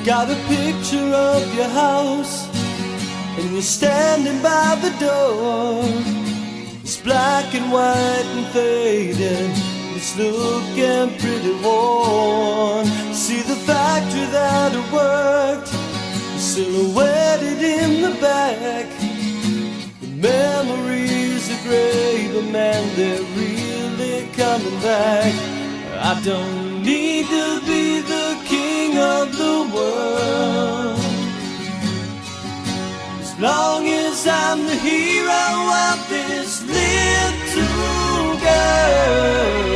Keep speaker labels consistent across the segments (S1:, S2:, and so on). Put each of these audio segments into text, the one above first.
S1: got a picture of your house, and you're standing by the door. It's black and white and faded, it's looking pretty worn. See the factory that it worked, silhouetted in the back. The memories are great, but man, they're really coming back. I don't need to be the king of the world, as long as I'm the hero of this little girl.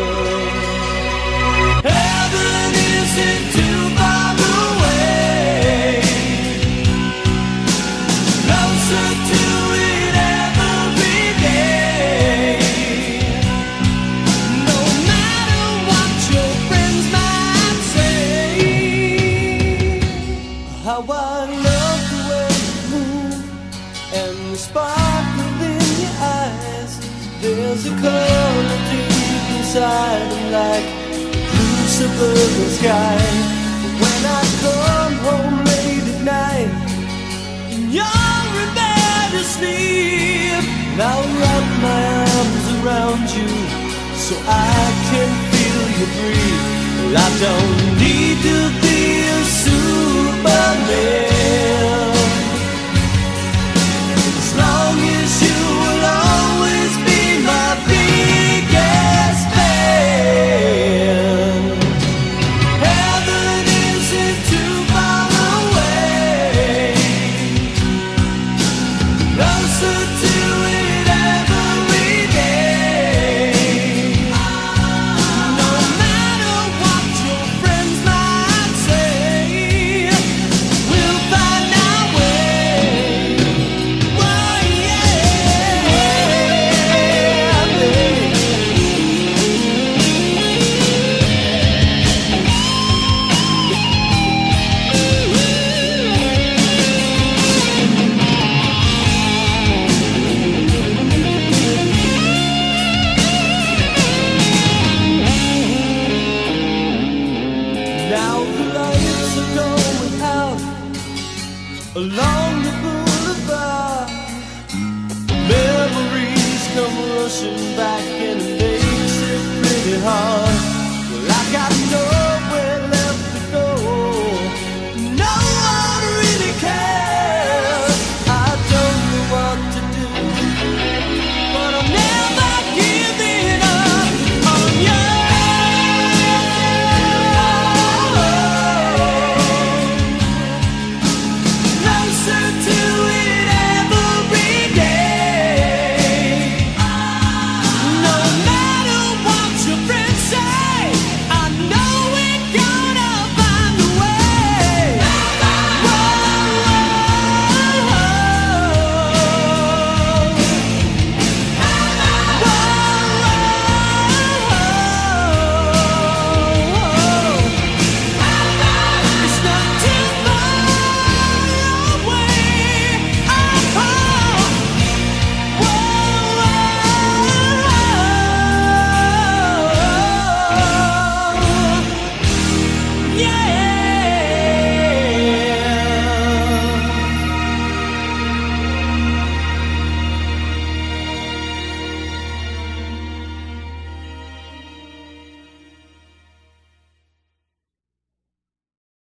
S1: Heaven isn't too far away, closer to it every day. No matter what your friends might say, how I love the way you move and the sparkle in your eyes. There's a color deep inside them, like blue suburban sky. When I come home late at night and you're in bed asleep, I'll wrap my arms around you so I can feel you breathe. Well, I don't need to be a Superman, as long as you will always be my biggest fan. Heaven isn't too far away, closer to it every day. No matter what your friends might say, we'll find our way. Oh yeah, baby. Now the lights are going out along the boulevard. Memories come rushing back, and it makes it pretty hard.